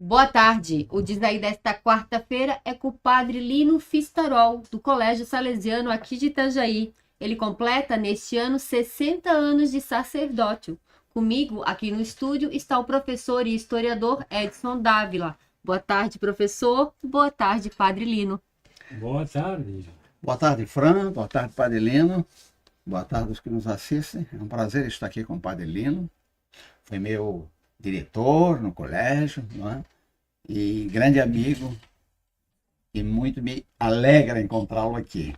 Boa tarde. O Diz aí desta quarta-feira é com o padre Lino Fistarol, do Colégio Salesiano aqui de Itajaí. Ele completa neste ano 60 anos de sacerdócio. Comigo, aqui no estúdio, está o professor e historiador Edson Dávila. Boa tarde, professor. Boa tarde, padre Lino. Boa tarde. Boa tarde, Fran. Boa tarde, Padre Lino. Boa tarde aos que nos assistem. É um prazer estar aqui com o Padre Lino. Foi meu diretor no colégio, não é? E grande amigo. E muito me alegra encontrá-lo aqui.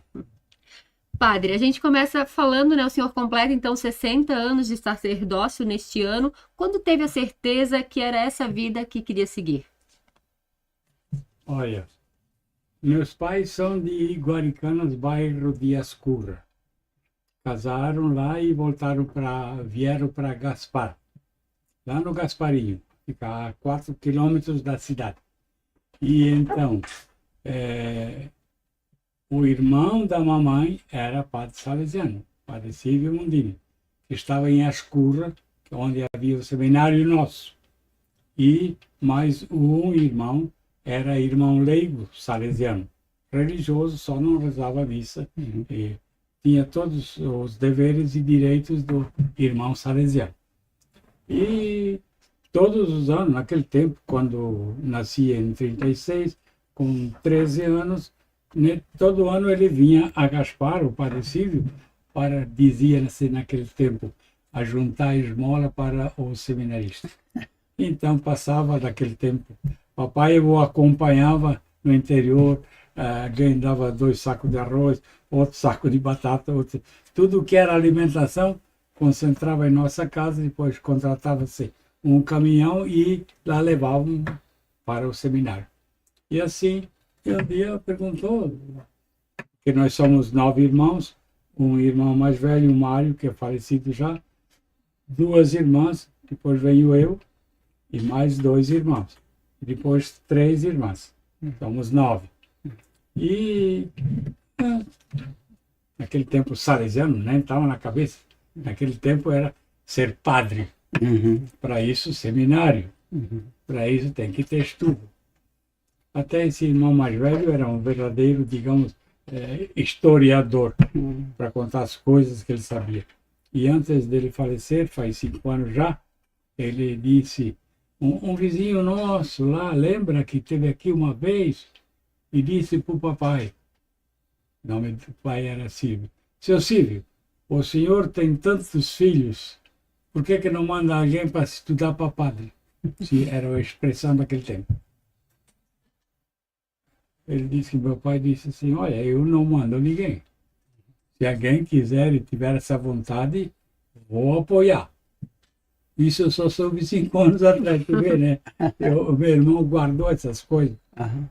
Padre, a gente começa falando, né? O senhor completa então 60 anos de sacerdócio neste ano. Quando teve a certeza que era essa vida que queria seguir? Olha, meus pais são de Guaricanas, bairro de Ascurra. Casaram lá e vieram para Gaspar, lá no Gasparinho, fica a 4 quilômetros da cidade. E então, o irmão da mamãe era padre salesiano, padre Silvio Mundini, que estava em Ascurra, onde havia o seminário nosso. E mais um irmão era irmão leigo salesiano, religioso, só não rezava a missa. E tinha todos os deveres e direitos do irmão salesiano. E todos os anos, naquele tempo, quando nasci em 36, com 13 anos, todo ano ele vinha a Gaspar, o padre Silvio, dizia-se naquele tempo, a juntar esmola para os seminaristas. Então passava daquele tempo. Papai o acompanhava no interior, alguém dava 2 sacos de arroz, outro saco de batata, tudo que era alimentação concentrava em nossa casa, depois contratava-se um caminhão e lá levavam para o seminário. E assim, um dia perguntou, que nós somos 9 irmãos, um irmão mais velho, o Mário, que é falecido já, 2 irmãs, depois venho eu e mais 2 irmãos, e depois 3 irmãs, somos 9. E naquele tempo salesiano nem estava na cabeça, naquele tempo era ser padre, para isso seminário, para isso tem que ter estudo. Até esse irmão mais velho era um verdadeiro, digamos, historiador, para contar as coisas que ele sabia. E antes dele falecer, faz 5 anos já, ele disse, um vizinho nosso lá, lembra que esteve aqui uma vez e disse para o papai, o nome do pai era Silvio, seu Silvio, o senhor tem tantos filhos, por que não manda alguém para estudar para padre? Se era a expressão daquele tempo. Ele disse que meu pai disse assim, olha, eu não mando ninguém. Se alguém quiser e tiver essa vontade, vou apoiar. Isso eu só soube 5 anos atrás, tu vê, né? Meu irmão guardou essas coisas.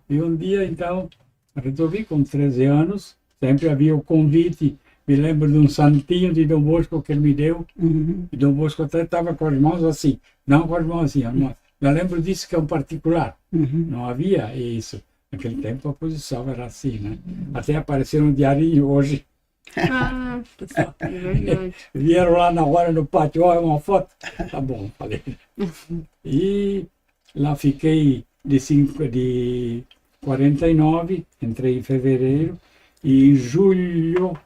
E um dia, então, resolvi com 13 anos, sempre havia o convite, me lembro de um santinho de Dom Bosco que ele me deu, e Dom Bosco até estava com as mãos assim, não com as mãos assim, eu lembro disso que é um particular, não havia isso. Naquele tempo a posição era assim, né? Até apareceu um diarinho hoje. É verdade. Vieram lá na hora no pátio, olha uma foto. Tá bom, falei. E lá fiquei de 49, entrei em fevereiro, e em julho,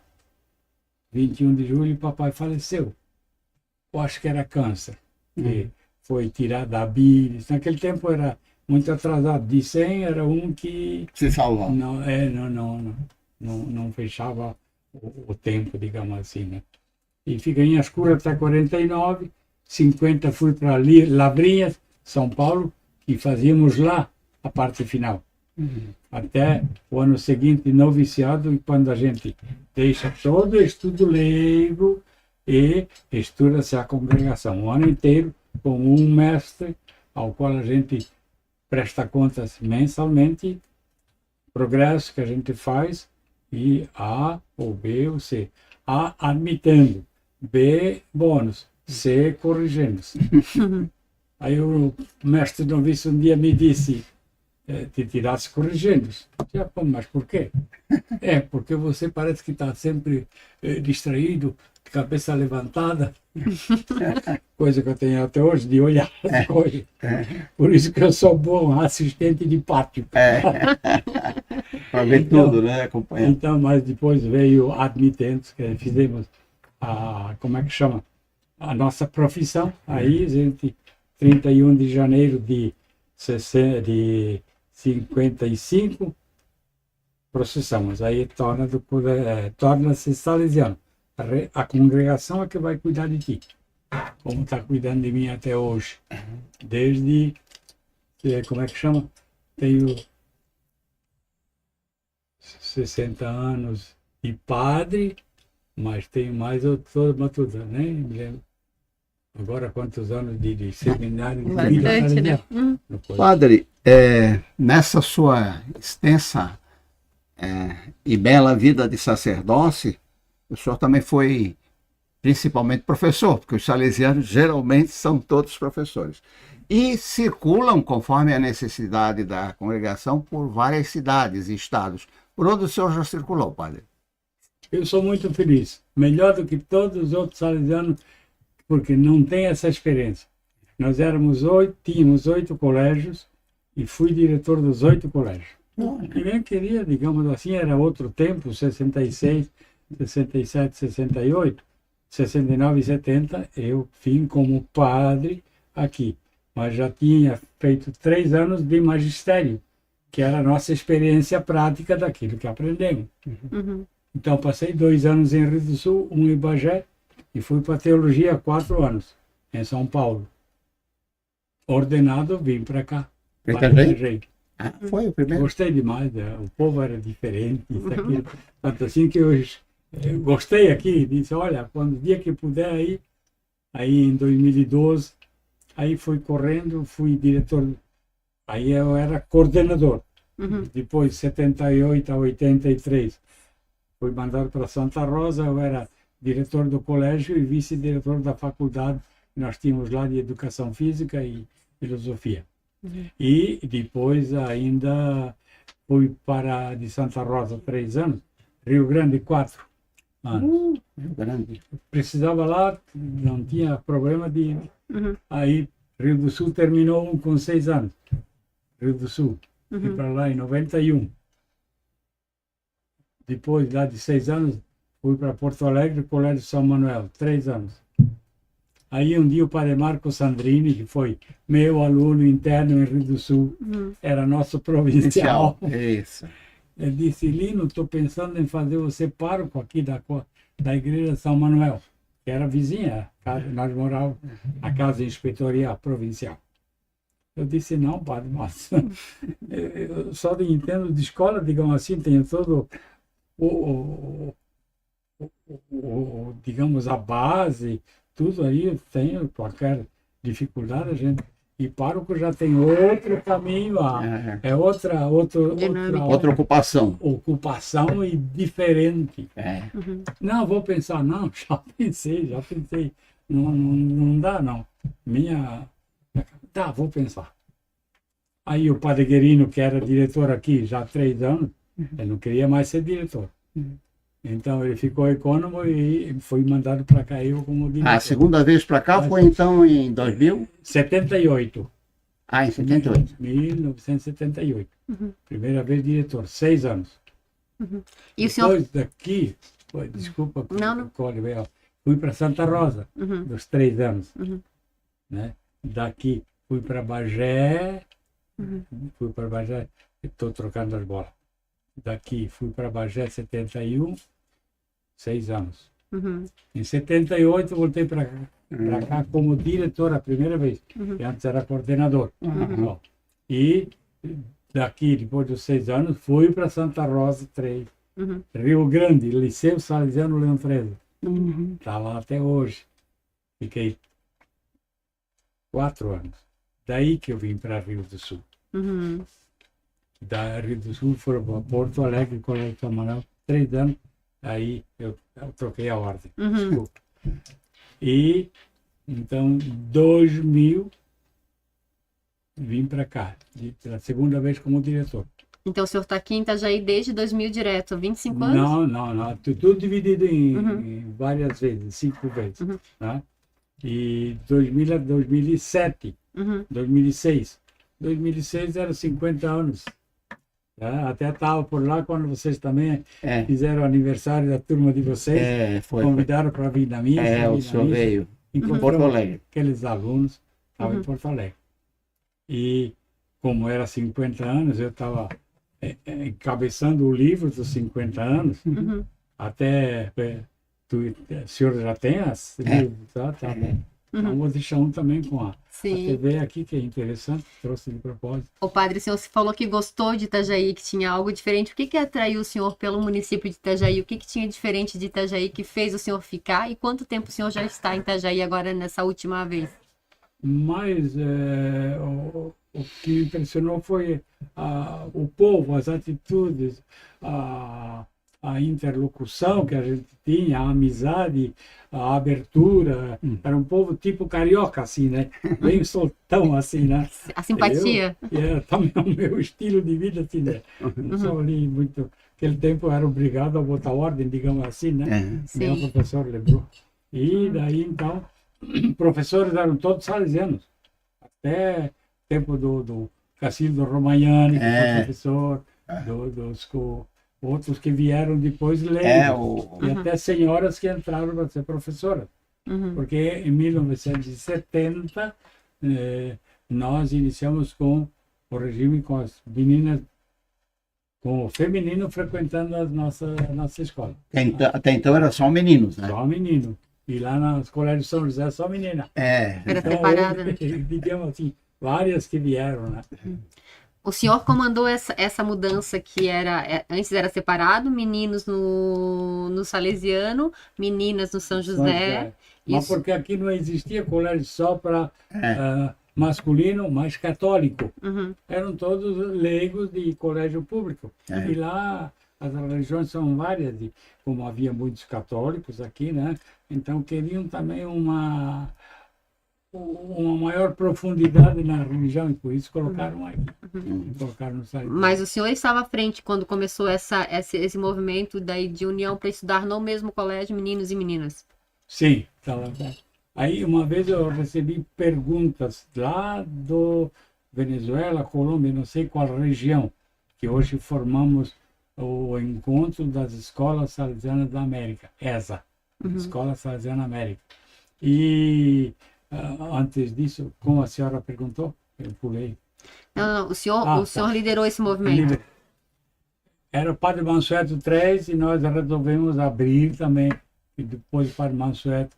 21 de julho, papai faleceu. Eu acho que era câncer. E foi tirado da bilis. Naquele tempo era muito atrasado. De 100 era um que Se salvar. não fechava o tempo, digamos assim, né? E fiquei em Ascurra até 49, 50 fui para Lavrinhas, São Paulo, e fazíamos lá a parte final. Até o ano seguinte, noviciado, e quando a gente deixa todo o estudo leigo e estuda-se a congregação, o ano inteiro, com um mestre, ao qual a gente presta contas mensalmente, progresso que a gente faz, e A, ou B, ou C. A, admitendo. B, bônus. C, corrigindo. Aí o mestre noviço um dia me disse, te tirasse corrigindo. Mas por quê? Porque você parece que está sempre distraído, de cabeça levantada. Coisa que eu tenho até hoje, de olhar as coisas. Por isso que eu sou bom assistente de pátio. Para ver tudo, né? Acompanhar. Então, mas depois veio admitentes, que fizemos como é que chama? A nossa profissão. Aí, gente, 31 de janeiro de 55, processamos. Aí torna-se salesiano. A congregação é que vai cuidar de ti, como está cuidando de mim até hoje. Desde, como é que chama? Tenho 60 anos de padre, mas tenho mais tudo, né? Me lembro. Agora, quantos anos de seminário de vida salesiana? Padre, nessa sua extensa e bela vida de sacerdócio, o senhor também foi principalmente professor, porque os salesianos geralmente são todos professores. E circulam, conforme a necessidade da congregação, por várias cidades e estados. Por onde o senhor já circulou, padre? Eu sou muito feliz. Melhor do que todos os outros salesianos, porque não tem essa experiência. Nós tínhamos 8 colégios e fui diretor dos 8 colégios. Ninguém queria, digamos assim, era outro tempo, 66, 67, 68, 69 e 70, eu vim como padre aqui. Mas já tinha feito 3 anos de magistério, que era a nossa experiência prática daquilo que aprendemos. Então, passei 2 anos em Rio do Sul, 1 em Bagé, e fui para teologia 4 anos, em São Paulo. Ordenado, vim para cá. Itajaí? Foi o primeiro? Gostei demais, o povo era diferente, isso, aquilo. Tanto assim que eu gostei aqui, disse, olha, quando o dia que puder aí em 2012, aí fui correndo, fui diretor, aí eu era coordenador. Depois, de 78 a 83, fui mandado para Santa Rosa, eu era diretor do colégio e vice-diretor da faculdade que nós tínhamos lá de Educação Física e Filosofia. E depois ainda fui de Santa Rosa 3 anos, Rio Grande 4 anos. Rio Grande. Precisava lá, não tinha problema de... Aí Rio do Sul terminou com 6 anos. Rio do Sul. Fui para lá em 91. Depois, lá de 6 anos, fui para Porto Alegre, Colégio São Manuel, 3 anos. Aí um dia o padre Marco Sandrini, que foi meu aluno interno em Rio do Sul, era nosso provincial. Isso. Ele disse, Lino, estou pensando em fazer você pároco aqui da igreja São Manuel, que era vizinha, nós morávamos na casa inspeitoria provincial. Eu disse, não, padre, mas eu só entendo de escola, digamos assim, tenho todo digamos, a base, tudo aí, eu tenho qualquer dificuldade, a gente... E pároco já tem outro caminho, é outra ocupação. Ocupação e diferente. Não, vou pensar, não, já pensei. Não dá, não. Tá, vou pensar. Aí o padre Guerino, que era diretor aqui já há 3 anos, ele não queria mais ser diretor. Então ele ficou econômico e foi mandado para cá eu como diretor. A segunda vez para cá foi então em 2000? 78. Em 78. 1978. Primeira vez diretor, 6 anos. E o senhor... Depois daqui, desculpa, não. Fui para Santa Rosa, dos 3 anos. Né? Daqui fui para Bagé, estou trocando as bolas. Daqui fui para Bagé 71, 6 anos. Em 78 voltei para cá como diretor a primeira vez, que antes era coordenador. E daqui, depois dos 6 anos, fui para Santa Rosa 3, Rio Grande, Liceu Salesiano Leão 13. Está lá até hoje. Fiquei 4 anos. Daí que eu vim para Rio do Sul. Da Rio do Sul foram para Porto Alegre, Colégio São Manuel, 3 anos, aí eu troquei a ordem. Desculpa. E então, 2000, vim para cá, pela segunda vez como diretor. Então o senhor está aqui em Itajaí desde 2000 direto, 25 anos? Não, tudo dividido em várias vezes, 5 vezes. Né? E 2000 a 2007, Uhum. 2006. 2006 era 50 anos. Tá? Até estava por lá quando vocês também É, fizeram o aniversário da turma de vocês. foi. Convidaram para vir na missa. É, o vir na senhor missa. veio em Porto Encontramos Alegre. aqueles alunos, estavam Uhum. em Porto Alegre. E como era 50 anos, eu estava encabeçando o livro dos 50 anos, Uhum. até o senhor já tem as livros, tá? Tá bom. Então vou deixar um também com a Sim. TV aqui, que é interessante, trouxe de propósito. Ô padre, o senhor falou que gostou de Itajaí, que tinha algo diferente. O que que atraiu o senhor pelo município de Itajaí? O que que tinha diferente de Itajaí que fez o senhor ficar? E quanto tempo o senhor já está em Itajaí agora nessa última vez? Mas o que me impressionou foi o povo, as atitudes, a interlocução que a gente tinha, a amizade, a abertura. Era um povo tipo carioca, assim, né? Bem soltão, assim, né? A simpatia? E era também o meu estilo de vida, assim, né? Não sou ali muito... Naquele tempo eu era obrigado a botar ordem, digamos assim, né? Sim. Meu professor lembrou. E daí, então, professores eram todos salesianos. Até tempo do Cacildo Romagnani, que foi professor, outros que vieram depois leigos. E até senhoras que entraram para ser professoras. Uhum. Porque em 1970 nós iniciamos com o regime com as meninas, com o feminino frequentando a nossa escola. Até então era só meninos, né? Só menino. E lá nos colégios São José só menina. Era separada, né? Houve, digamos assim, várias que vieram, né? O senhor comandou essa mudança que antes era separado, meninos no Salesiano, meninas no São José. Mas Isso. porque aqui não existia colégio só para masculino, mas católico. Uhum. Eram todos leigos de colégio público. E lá as religiões são várias, como havia muitos católicos aqui, né? Então queriam também uma maior profundidade na religião, e por isso colocaram aqui. Colocaram no site. Mas o senhor estava à frente quando começou esse movimento daí de união para estudar no mesmo colégio, meninos e meninas. Sim, estava. Aí uma vez eu recebi perguntas lá do Venezuela, Colômbia, não sei qual região, que hoje formamos o Encontro das Escolas Salesianas da América, ESA, Escola Salesiana América. E antes disso, como a senhora perguntou, eu pulei. Não, o senhor liderou esse movimento. Era o Padre Mansueto III e nós resolvemos abrir também. E depois o Padre Mansueto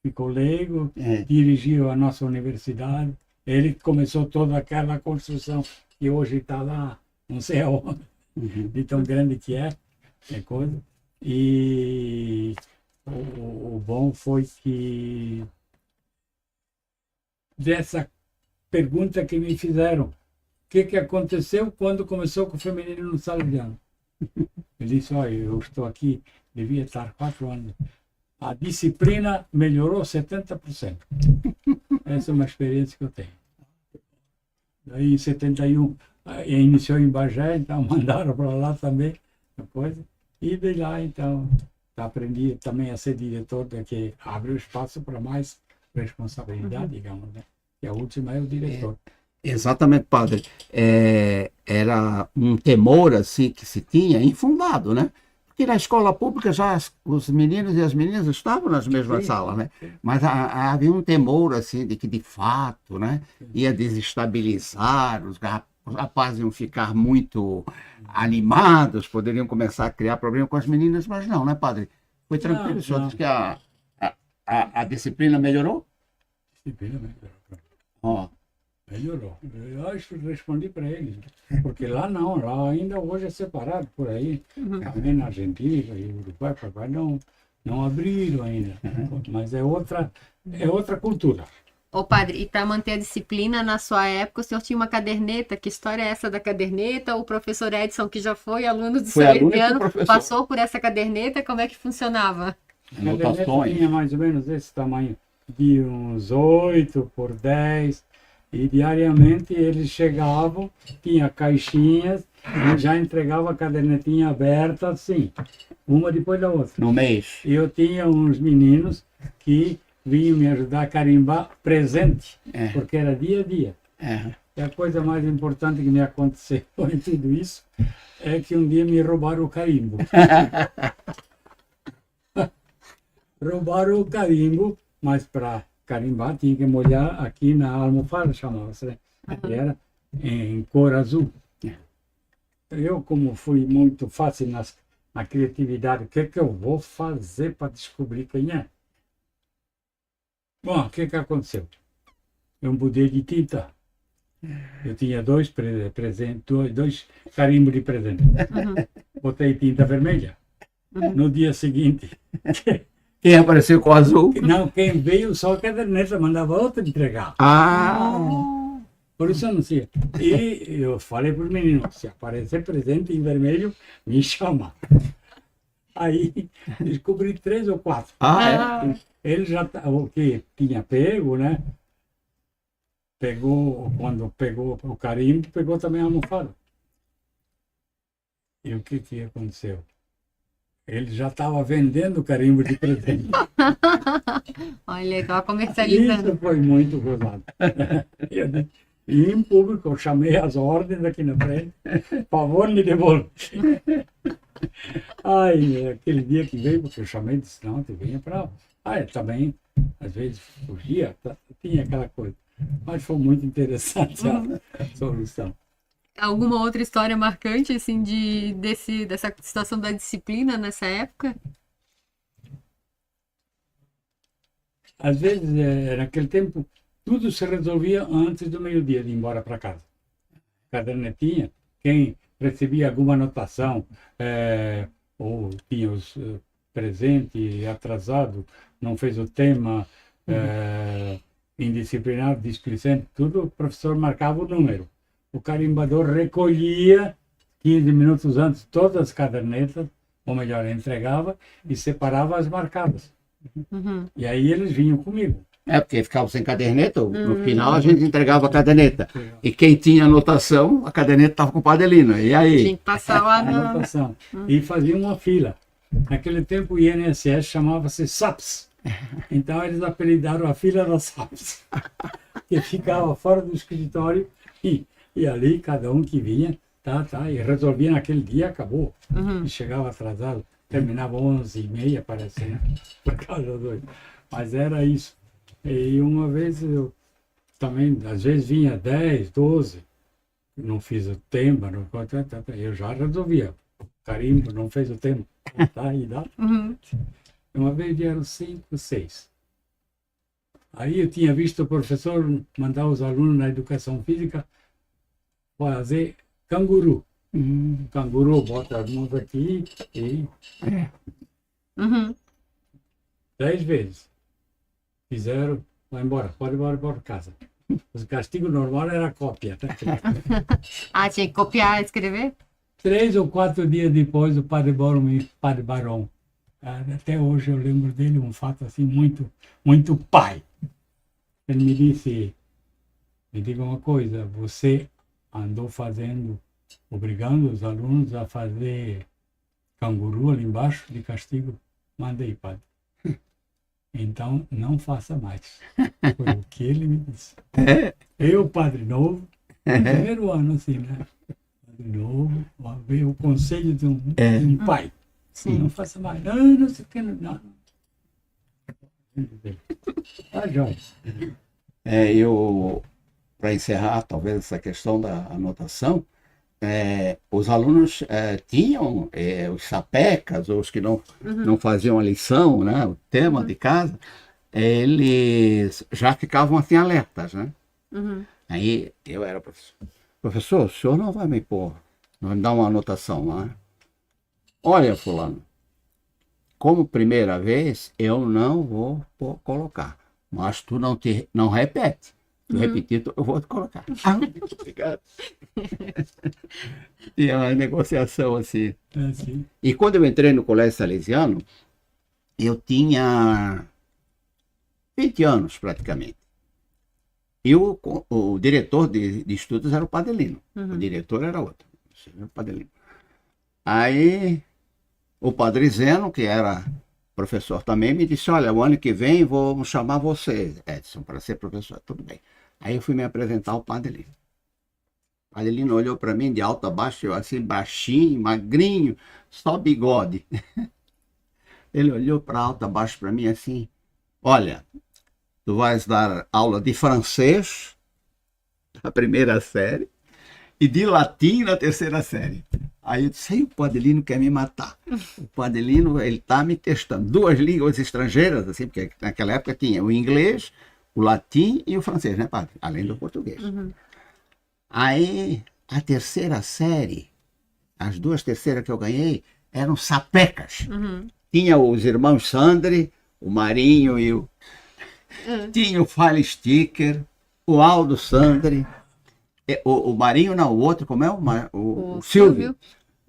ficou leigo, dirigiu a nossa universidade. Ele começou toda aquela construção que hoje está lá, não sei aonde, de tão grande que é coisa. E o bom foi que dessa pergunta que me fizeram, o que aconteceu quando começou com o feminino no Salesiano? Ele disse, olha, eu estou aqui, devia estar 4 anos. A disciplina melhorou 70%. Essa é uma experiência que eu tenho. Daí em 71 iniciou em Bagé, então mandaram para lá também depois. E de lá então aprendi também a ser diretor, que abre o espaço para mais responsabilidade, digamos, né? E a última é o diretor. Exatamente, padre. Era um temor assim que se tinha, infundado, né? Porque na escola pública já os meninos e as meninas estavam nas mesmas salas, né? Mas havia um temor assim de que de fato, né, ia desestabilizar, os rapazes iam ficar muito animados, poderiam começar a criar problema com as meninas, mas não, né, padre? Foi tranquilo, o senhor disse que a disciplina melhorou? Disciplina melhorou. Ó. Melhorou. Eu acho que respondi para eles. Porque lá não, lá ainda hoje é separado por aí. Também na Argentina e Uruguai, Paraguai não abriram ainda. Mas é outra cultura. Ô padre, e para manter a disciplina, na sua época, o senhor tinha uma caderneta. Que história é essa da caderneta? O professor Edson, que já foi aluno do Salesiano, passou por essa caderneta, como é que funcionava? A caderneta tinha mais ou menos esse tamanho, de uns 8 por 10. E diariamente eles chegavam, tinha caixinhas, e já entregava a cadernetinha aberta assim, uma depois da outra. No mês. E eu tinha uns meninos que vinham me ajudar a carimbar presente, É. porque era dia a dia. É. E a coisa mais importante que me aconteceu em tudo isso é que um dia me roubaram o carimbo. Roubaram o carimbo, mas para carimbar tinha que molhar aqui na almofada, chamava-se, né? E era em cor azul. Eu, como fui muito fácil na criatividade, o que é que eu vou fazer para descobrir quem é? Bom, o que é que aconteceu? Eu mudei de tinta. Eu tinha dois carimbos de presente. Botei tinta vermelha. No dia seguinte, Quem apareceu com o azul? não, quem veio só a caderneta, mandava outra entregar. Ah! Por isso eu não sei. E eu falei para os meninos, se aparecer presente em vermelho, me chama. Aí descobri 3 ou 4. Ah, é? Ele já, o que tinha pego, né? Pegou, quando pegou o carimbo, pegou também a almofada. E o que aconteceu? Ele já estava vendendo carimbo de presente. Olha, estava comercializando. Isso foi muito gozado. E em público, eu chamei as ordens aqui na frente. Por favor, me devolve. Ai, aquele dia que veio, porque eu chamei e disse, não, tu venha para... Ah, também, às vezes, fugia, tinha aquela coisa. Mas foi muito interessante a solução. Alguma outra história marcante, assim, dessa situação da disciplina nessa época? Às vezes, naquele tempo, tudo se resolvia antes do meio-dia de ir embora para casa. Cadernetinha, quem recebia alguma anotação, ou tinha os presente atrasado, não fez o tema, indisciplinado, displicente, tudo, o professor marcava o número. O carimbador recolhia 15 minutos antes todas as cadernetas, ou melhor, entregava e separava as marcadas. E aí eles vinham comigo. É, porque ficava sem caderneta, no final a gente entregava a caderneta. E quem tinha anotação, a caderneta estava com o Padelino. E aí? Tinha que passar lá na... Anotação. E fazia uma fila. Naquele tempo o INSS chamava-se SAPS. Então eles apelidaram a fila das SAPS. Que ficava fora do escritório e ali cada um que vinha, e resolvia naquele dia, acabou. E chegava atrasado, terminava 11h30, parece, né? Por causa do... Mas era isso. E uma vez eu também, às vezes vinha 10, 12, não fiz o tema, eu já resolvia. Carimbo, não fez o tema. Tá, e dá. Uma vez vieram 5, 6. Aí eu tinha visto o professor mandar os alunos na educação física fazer canguru. Canguru, bota as mãos aqui e 10 vezes. Fizeram, vai embora, pode ir embora para casa. O castigo normal era a cópia. Tá? Ah, tinha que copiar e escrever? 3 ou 4 dias depois, o Padre Barão, até hoje eu lembro dele, um fato assim muito, muito pai. Ele me disse, me diga uma coisa, você andou obrigando os alunos a fazer canguru ali embaixo de castigo? Mandei, padre. Então, não faça mais. Foi o que ele me disse. Eu, padre novo, no primeiro ano, assim, né? Padre novo, veio o conselho de um pai. Sim. Não faça mais. Não sei o que, não. Tá, jóia. Para encerrar, talvez, essa questão da anotação, os alunos tinham os sapecas, ou os que não faziam a lição, né, o tema de casa, eles já ficavam assim alertas, né? Aí eu era professor. Professor, o senhor não vai me dar uma anotação lá, né? Olha, fulano, como primeira vez, eu não vou colocar, mas tu não repete. Se tu repetir, eu vou te colocar. Obrigado. Tinha uma negociação assim. Sim. E quando eu entrei no Colégio Salesiano, eu tinha 20 anos praticamente. E o diretor de estudos era o Padelino. O diretor era outro. O Padelino. Aí o Padre Zeno, que era professor também me disse, olha, o ano que vem vou chamar você, Edson, para ser professor. Tudo bem. Aí eu fui me apresentar ao Padre Lino. O Padre Lino olhou para mim de alto a baixo, eu assim, baixinho, magrinho, só bigode. Ele olhou para alto a baixo para mim assim, olha, tu vais dar aula de francês na primeira série e de latim na terceira série. Aí eu disse, o Padre Lino quer me matar. O Padre Lino, ele está me testando. 2 línguas estrangeiras, assim, porque naquela época tinha o inglês, o latim e o francês, né, padre? Além do português. Uhum. Aí, a terceira série, as 2 terceiras que eu ganhei, eram sapecas. Uhum. Tinha os irmãos Sandri, o Marinho e o... Tinha o File Sticker, o Aldo Sandri, o Marinho não, o outro, como é? O Silvio.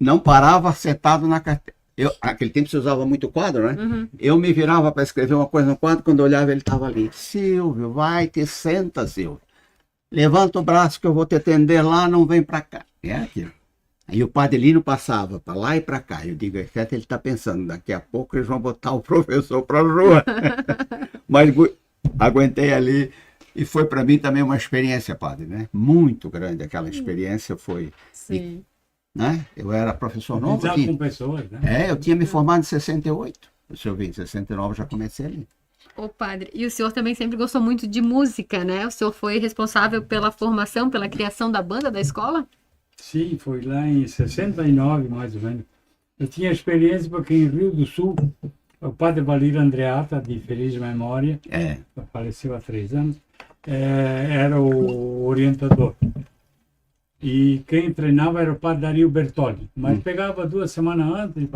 Não parava sentado na carteira. Naquele tempo se usava muito quadro, né? Uhum. Eu me virava para escrever uma coisa no quadro, quando eu olhava ele estava ali. Silvio, vai, te senta, Silvio. Levanta o braço que eu vou te atender lá, não vem para cá. É aquilo. Aí o Padre Lino passava para lá e para cá. Eu digo, ele está pensando, daqui a pouco eles vão botar o professor para a rua. Mas aguentei ali. E foi para mim também uma experiência, padre, né? Muito grande aquela experiência foi. Sim. Né? Eu era professor novo. Lidar com pessoas, né? Eu tinha me formado em 68. Se eu vi, em 69 já comecei ali. Ô, padre, e o senhor também sempre gostou muito de música, né? O senhor foi responsável pela formação, pela criação da banda da escola? Sim, foi lá em 69, mais ou menos. Eu tinha experiência porque em Rio do Sul, o padre Valdir Andreata, de feliz memória, faleceu há 3 anos, era o orientador. E quem treinava era o padre Dario Bertoli. Mas pegava 2 semanas antes,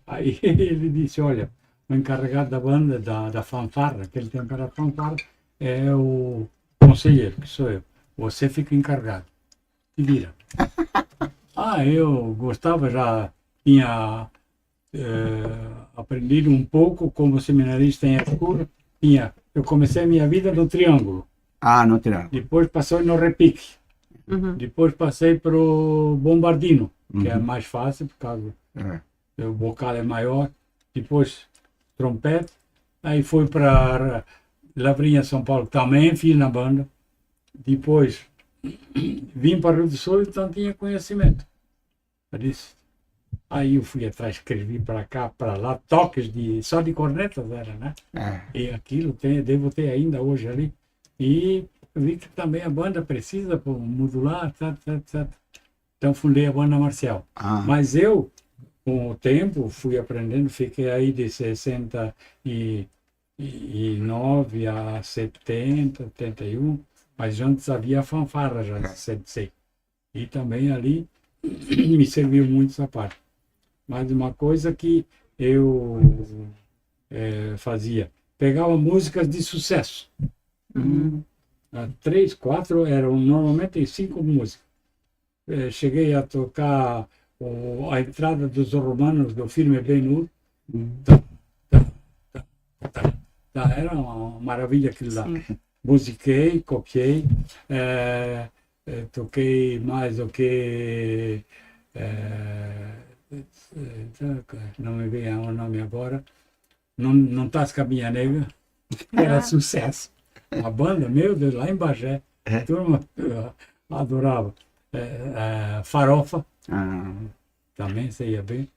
aí ele disse, olha, o encarregado da banda, da fanfarra, aquele tempo era fanfarra, é o conselheiro, que sou eu. Você fica encarregado. E vira. Eu gostava, já tinha aprendido um pouco como seminarista em escuro. Eu comecei a minha vida no Triângulo. No Triângulo. Depois passei no Repique. Uhum. Depois passei para o Bombardino, que é mais fácil, por causa o bocal é maior. Depois trompete. Aí fui para Lavrinha, São Paulo, também fiz na banda. Depois vim para o Rio do Sul, então tinha conhecimento. Eu disse, aí eu fui atrás, escrevi para cá, para lá, toques só de cornetas era, né? E aquilo devo ter ainda hoje ali. E vi que também a banda precisa modular, etc. Então fundei a banda marcial. Mas eu, com o tempo, fui aprendendo, fiquei aí de 69 a 70, 71. Mas antes havia a fanfarra já, sei. E também ali me serviu muito essa parte. Mas uma coisa que eu fazia, pegava músicas de sucesso. 3, 4, eram normalmente 5 músicas. Cheguei a tocar a entrada dos romanos do filme Ben-Hur. Era uma maravilha aquilo lá. Musiquei, copiei, toquei mais do que... não me vem o nome agora. Não Tasca Minha Nega, era sucesso. A banda, meu Deus, lá em Bagé, a turma adorava. Farofa, também saía bem.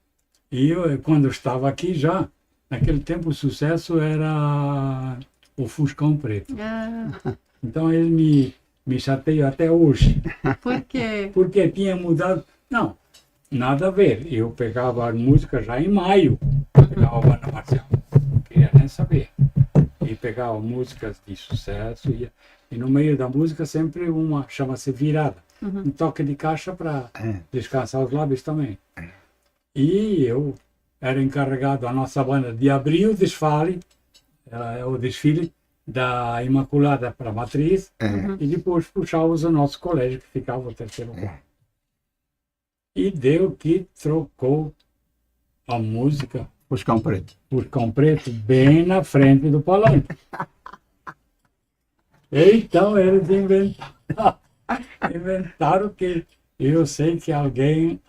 E eu, quando eu estava aqui já, naquele tempo o sucesso era o Fuscão Preto. Então ele me chateia até hoje. Por quê? Porque tinha mudado. Não, nada a ver. Eu pegava a música já em maio, pegava a banda marcial. Não queria nem saber. E pegava músicas de sucesso. E no meio da música sempre uma, chama-se virada. Um toque de caixa para descansar os lábios também. E eu era encarregado, a nossa banda, de abrir o desfile, o desfile da Imaculada para a Matriz, e depois puxávamos o nosso colégio, que ficava o terceiro quarto. E deu que trocou a música Fuscão Preto. Fuscão Preto bem na frente do palanque. Então eles inventaram que eu sei que alguém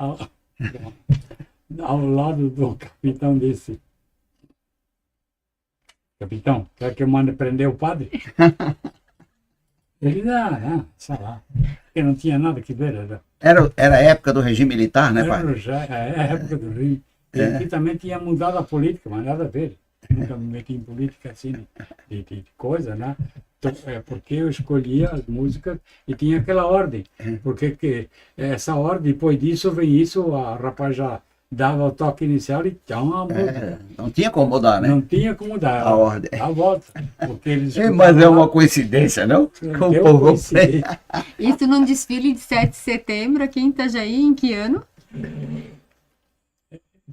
ao lado do capitão desse. Capitão, quer que eu mande prender o padre? Ele, sei lá. Porque não tinha nada que ver. Era a época do regime militar, né, pai? Era já a época do Rio. E aqui também tinha mudado a política, mas nada a ver. Nunca me meti em política assim, de coisa, né? Então, porque eu escolhia as músicas e tinha aquela ordem. Porque essa ordem, depois disso, vem isso, a rapaz já dava o toque inicial e tchau, Não tinha como mudar, né? não tinha como dar A ordem. a volta. Porque eles Mas é uma coincidência, não? Com o povo. Isso num desfile de 7 de setembro aqui em Itajaí, em que ano?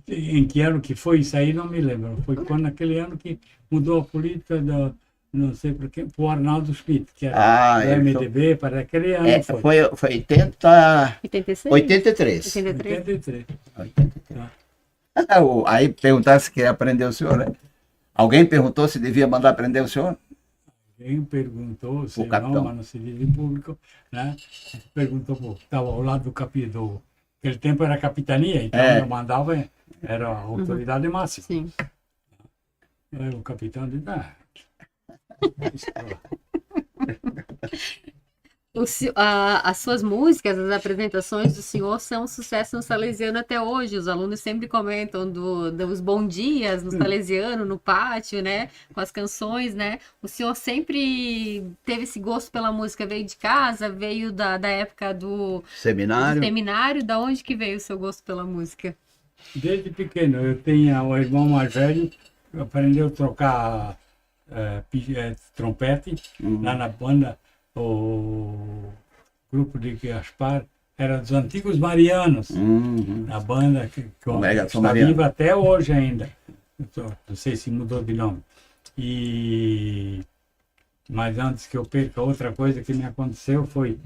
Em que ano que foi isso aí, não me lembro. Foi quando naquele ano que mudou a política do, não sei por quê, para o Arnaldo Schmidt, que era do MDB, para aquele ano. Foi 86? 83. 83. Aí perguntaram se quer aprender o senhor, né? Alguém perguntou se devia mandar prender o senhor? Alguém perguntou, se capitão. não, mas não se diz em público, né? Perguntou, estava ao lado do capitão. Aquele tempo era capitania, então eu mandava, era a autoridade máxima. Sim. Aí o capitão disse, As suas músicas, as apresentações do senhor são um sucesso no Salesiano até hoje. Os alunos sempre comentam dos bons dias no Salesiano, no pátio, né? Com as canções, né? O senhor sempre teve esse gosto pela música, veio de casa, veio da época do seminário. Da onde que veio o seu gosto pela música? Desde pequeno, eu tinha o irmão mais velho, aprendeu a tocar trompete, lá na banda. O grupo de Gaspar era dos antigos marianos, a banda que está viva até hoje ainda. Não sei se mudou de nome. Mas antes que eu perca, outra coisa que me aconteceu foi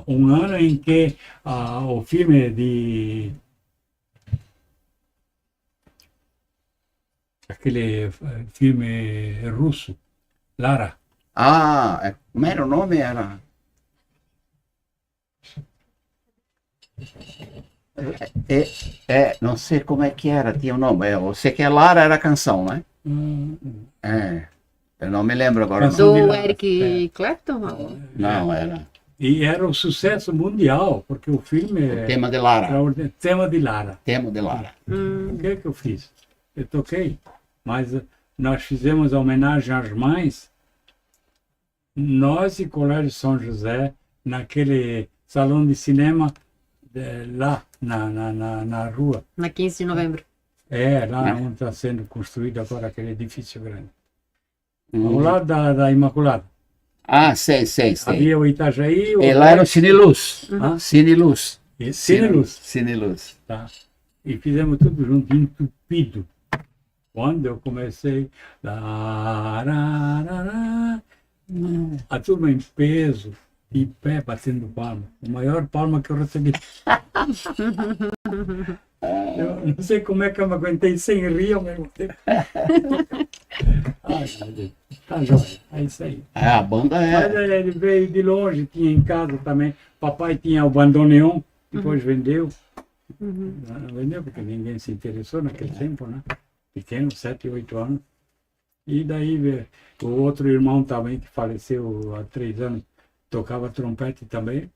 um ano em que o filme aquele filme russo, Lara. Como era o nome? Não sei como é que era, tinha o nome. Eu sei que Lara era a canção, né? Eu não me lembro agora. Do Eric Clapton? Não, era. E era um sucesso mundial, porque o filme O tema de Lara. Tema de Lara. Tema de Lara. O que é que eu fiz? Eu toquei, mas nós fizemos a homenagem às mães. Nós e Colégio São José, naquele salão de cinema lá na rua. Na 15 de novembro. Lá onde está sendo construído agora aquele edifício grande. Ao lado da Imaculada. Sei. Havia o Itajaí. Lá era o Cine Luz. Cine Luz. Cine Luz. Cine Luz. Tá. E fizemos tudo junto, entupido. Quando eu comecei, a turma em peso, de pé, batendo palma. A maior palma que eu recebi. Eu não sei como é que eu me aguentei sem rir ao mesmo tempo. Ai, meu Deus. Tá jóia. É isso aí. A banda Mas ele veio de longe, tinha em casa também. Papai tinha o bandoneon, depois vendeu. Não vendeu porque ninguém se interessou naquele tempo, né? Pequeno, 7, 8 anos. E daí o outro irmão também, que faleceu há 3 anos, tocava trompete também.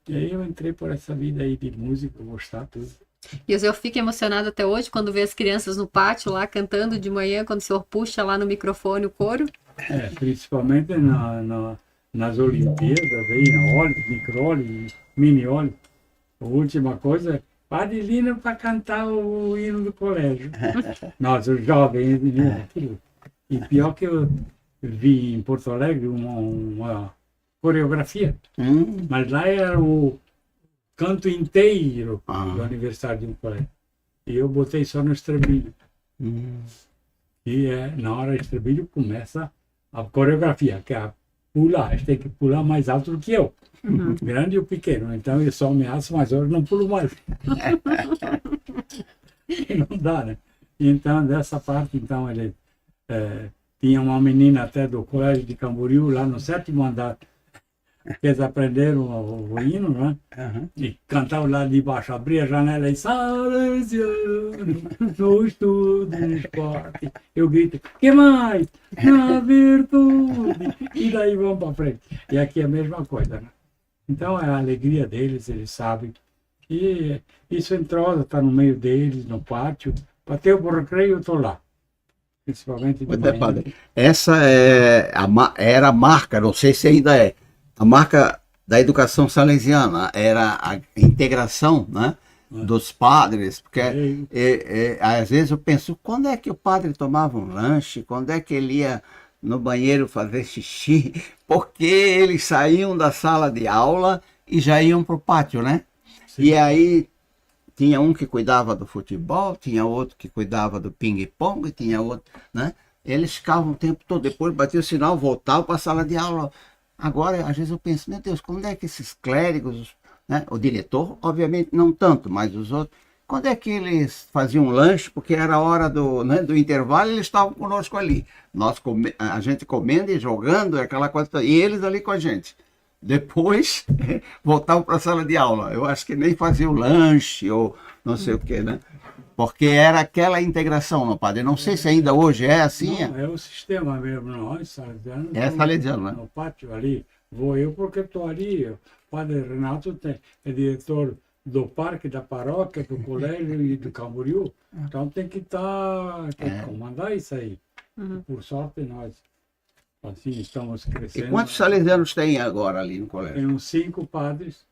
E aí eu entrei por essa vida aí de música, gostar tudo. E o senhor fica emocionado até hoje quando vê as crianças no pátio lá cantando de manhã, quando o senhor puxa lá no microfone o coro? Principalmente nas Olimpíadas, aí na óleo, micro-óleo e mini-óleo. A última coisa, Padre Lino para cantar o hino do colégio. Nós, os jovens, e pior que eu vi em Porto Alegre uma coreografia, mas lá era o canto inteiro do aniversário de um colégio. E eu botei só no estribilho. E na hora do estribilho começa a coreografia, que é pular, eles têm que pular mais alto do que eu. Grande e o pequeno. Então eu só ameaço, mas hoje não pulo mais. Não dá, né? Então, dessa parte, então, ele tinha uma menina até do colégio de Camboriú, lá no 7º andar. eles aprenderam o hino, né? Aham. E cantavam lá de baixo, abria a janela e Salesiano, no estudo, no esporte. Eu grito, que mais? Na virtude. E daí vamos para frente. E aqui é a mesma coisa, né? Então é a alegria deles, eles sabem. E isso entrosa, está no meio deles, no pátio. Bateu por recreio, eu estou lá. Principalmente de Pois é, manhã. padre. Essa era a marca, não sei se ainda é, a marca da educação salesiana, era a integração, né, dos padres, porque às vezes eu penso, quando é que o padre tomava um lanche, quando é que ele ia no banheiro fazer xixi, porque eles saíam da sala de aula e já iam para o pátio, né? Sim. E aí tinha um que cuidava do futebol, tinha outro que cuidava do ping-pong, tinha outro, né? Eles ficavam o tempo todo, depois batia o sinal, voltavam para a sala de aula. Agora, às vezes eu penso, meu Deus, quando é que esses clérigos, né? O diretor, obviamente não tanto, mas os outros, quando é que eles faziam lanche, porque era a hora do, né, do intervalo, eles estavam conosco ali. A gente comendo e jogando, aquela coisa, e eles ali com a gente. Depois, voltavam para a sala de aula. Eu acho que nem faziam lanche ou não sei o que, né? Porque era aquela integração, não, padre? Não sei se ainda hoje é assim. Não, é o sistema mesmo, nós, salesianos, É salesiano, né? no pátio ali. Vou eu porque estou ali. O padre Renato é diretor do parque, da paróquia, do colégio e do Camboriú. Então tem que comandar isso aí. Por sorte, nós assim estamos E crescendo. quantos salesianos tem agora ali no colégio? Tem uns 5 padres,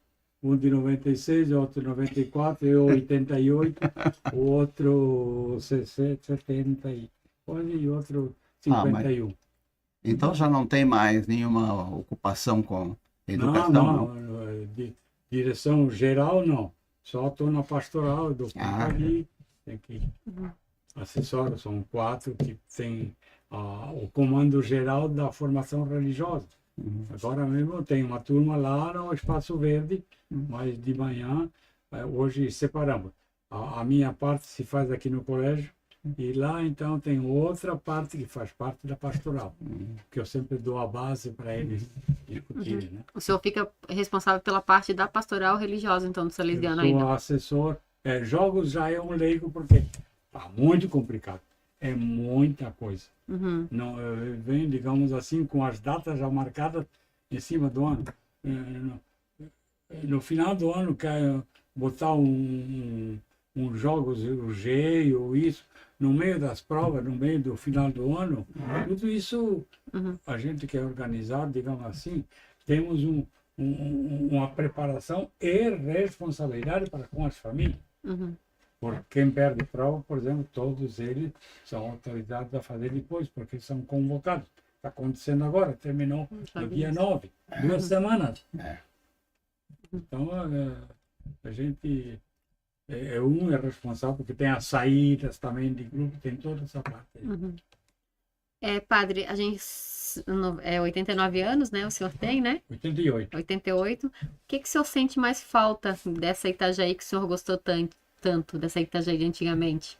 um de 96, outro de 94, eu 88, o outro 70 e outro 51. Então já não tem mais nenhuma ocupação com educação? Não. Direção geral não. Só estou na pastoral do ali. Tem que assessora, são 4 que tem o comando geral da formação religiosa. Agora mesmo tem uma turma lá no Espaço Verde, mas de manhã, hoje separamos. A minha parte se faz aqui no colégio, e lá então tem outra parte que faz parte da pastoral, que eu sempre dou a base para eles discutirem. Né? O senhor fica responsável pela parte da pastoral religiosa, então, do salesiano Eu sou ainda? assessor. Jogos já é um leigo, porque está muito complicado. É muita coisa. Não, vem, digamos assim, com as datas já marcadas em cima do ano. No final do ano, quer botar um jogos, o G ou isso, no meio das provas, no meio do final do ano, tudo isso, a gente que é organizado, digamos assim, temos uma preparação e responsabilidade para com as famílias. Porque quem perde prova, por exemplo, todos eles são autorizados a fazer depois, porque são convocados. Está acontecendo agora, terminou no dia 9, 2 semanas. Então, a gente é responsável, porque tem as saídas também de grupo, tem toda essa parte aí. Padre, a gente 89 anos, né? O senhor tem, né? 88. 88. O que o senhor sente mais falta dessa Itajaí que o senhor gostou tanto dessa Itajaí de antigamente?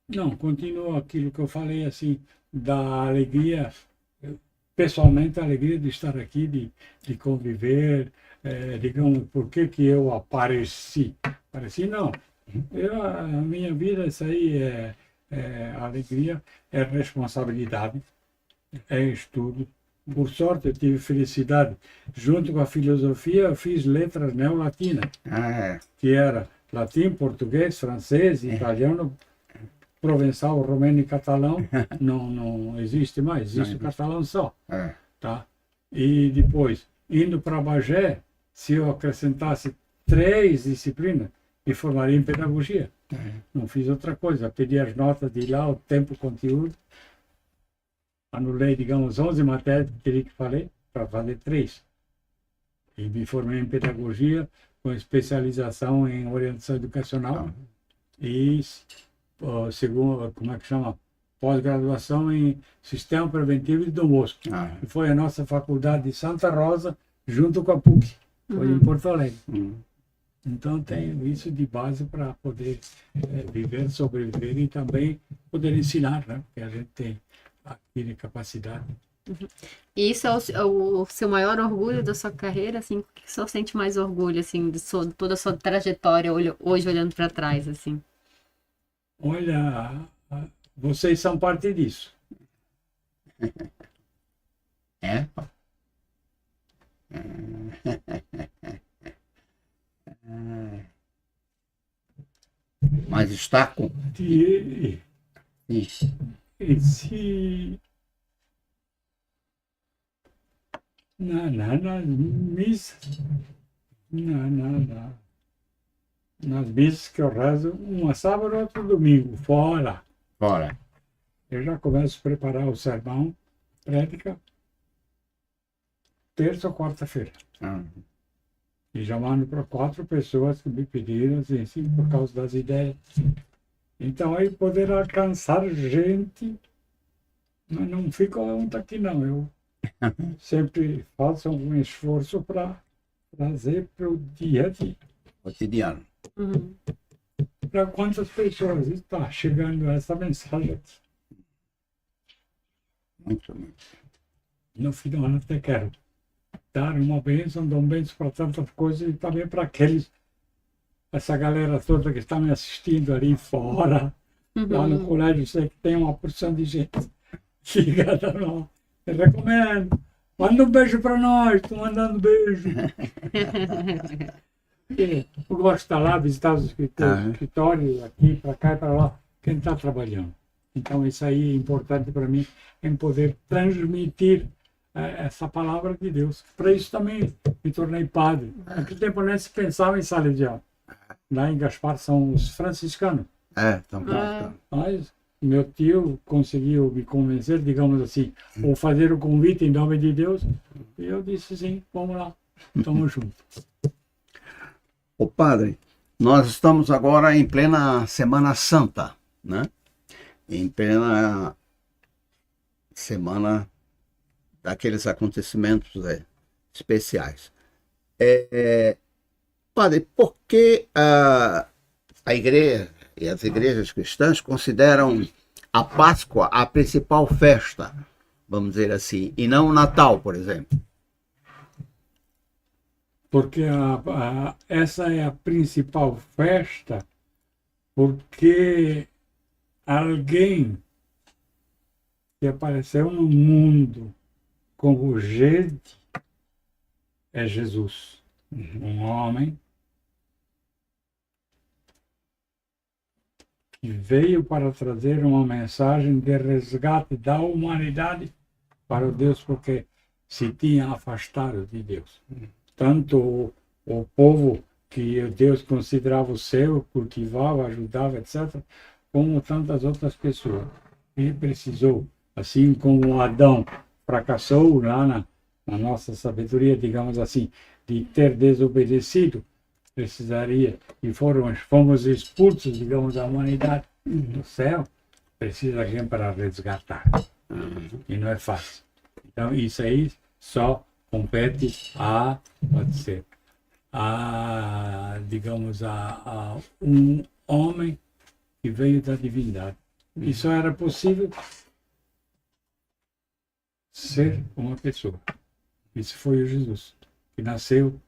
Não, continua aquilo que eu falei, assim, da alegria, pessoalmente a alegria de estar aqui, de conviver, digamos, por que eu apareci? Apareci não. A minha vida, isso aí é alegria, é responsabilidade, é estudo. Por sorte, eu tive felicidade. Junto com a filosofia, eu fiz letras neolatinas, que era latim, português, francês, italiano, provençal, romeno e catalão. Não existe mais, existe o catalão só. Tá? E depois, indo para Bagé, se eu acrescentasse 3 disciplinas, me formaria em pedagogia. Não fiz outra coisa, pedi as notas de lá, o tempo, o conteúdo, anulei, digamos, 11 matérias que teria que fazer, para fazer 3. E me formei em pedagogia, com especialização em orientação educacional e, segundo, como é que chama? Pós-graduação em Sistema Preventivo de Dom Bosco. Que foi a nossa faculdade de Santa Rosa, junto com a PUC, foi em Porto Alegre. Então tenho isso de base para poder viver, sobreviver e também poder ensinar, né? Porque a gente tem aqui capacidade. E isso é o seu maior orgulho da sua carreira, assim? O que o senhor sente mais orgulho, assim, de toda a sua trajetória hoje olhando para trás, assim? Olha, vocês são parte disso. É? Mas está com. E, Ixi, e se nas missas, nas missas que eu rezo, uma sábado e outra domingo, fora. fora. Eu já começo a preparar o sermão, prédica, terça ou quarta-feira. Ah, E já mando para 4 pessoas que me pediram, assim, por causa das ideias. Então aí poder alcançar gente, mas não fica onde aqui não. Eu sempre faço um esforço para trazer para o dia a dia. cotidiano. Uhum. Para quantas pessoas está chegando essa mensagem aqui? Muito, muito. No final até quero dar uma bênção, dou uma bênção para tantas coisas e também para aqueles, essa galera toda que está me assistindo ali fora, lá no colégio, sei que tem uma porção de gente ligada a nós. Eu recomendo. Manda um beijo para nós, estou mandando beijo. Eu gosto de estar lá, visitar os escritórios, aqui, para cá e para lá, quem está trabalhando. Então isso aí é importante para mim, em poder transmitir essa palavra de Deus. Para isso também me tornei padre. Naquele tempo nem se pensava em Salesiano. Lá em Gaspar são os franciscanos. Então, Mas meu tio conseguiu me convencer, digamos assim, ou fazer o convite em nome de Deus. E eu disse sim, vamos lá, estamos juntos. Ô padre, nós estamos agora em plena Semana Santa, né? Em plena semana daqueles acontecimentos especiais. Padre, por que a igreja e as igrejas cristãs consideram a Páscoa a principal festa, vamos dizer assim, e não o Natal, por exemplo? Porque essa é a principal festa, porque alguém que apareceu no mundo como gente é Jesus. Um homem que veio para trazer uma mensagem de resgate da humanidade para o Deus, porque se tinha afastado de Deus. Tanto o povo que Deus considerava o seu, cultivava, ajudava, etc., como tantas outras pessoas. Ele precisou, assim como Adão fracassou lá na nossa sabedoria, digamos assim, de ter desobedecido, precisaria, e fomos expulsos, digamos, da humanidade do céu, precisa alguém para resgatar. E não é fácil. Então, isso aí só compete pode ser, digamos, a um homem que veio da divindade. E só era possível ser uma pessoa. Isso foi o Jesus, que nasceu,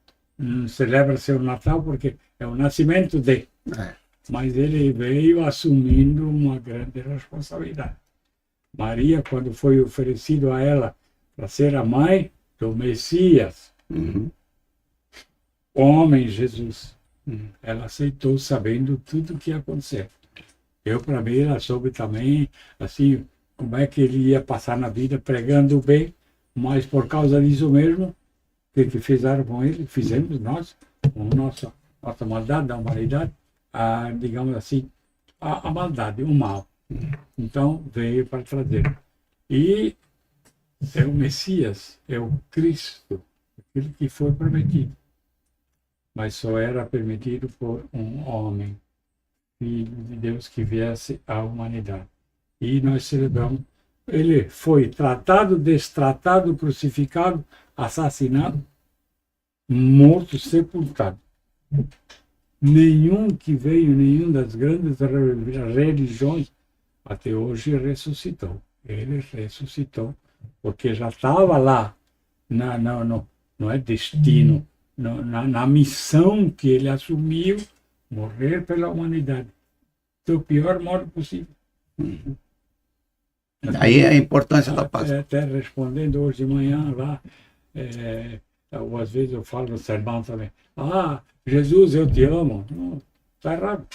celebra seu Natal porque é o nascimento de. Mas ele veio assumindo uma grande responsabilidade. Maria, quando foi oferecido a ela para ser a mãe do Messias, homem Jesus, ela aceitou sabendo tudo o que ia acontecer. Eu, para mim, ela soube também, assim, como é que ele ia passar na vida pregando o bem, mas por causa disso mesmo, o que fizeram com ele? Fizemos nós, com nossa maldade da humanidade, digamos assim, a maldade, o mal. Então, veio para trazer. E é o Messias, é o Cristo, aquele que foi prometido. Mas só era permitido por um homem, filho de Deus, que viesse à humanidade. E nós celebramos. Ele foi tratado, destratado, crucificado, assassinado, morto, sepultado. Nenhum das grandes religiões até hoje ressuscitou. Ele ressuscitou porque já estava lá, não é destino, na missão que ele assumiu, morrer pela humanidade, do pior modo possível. Daí a importância da Páscoa. Até respondendo hoje de manhã lá, ou às vezes eu falo no sermão também, Jesus, eu te amo. Não, está errado.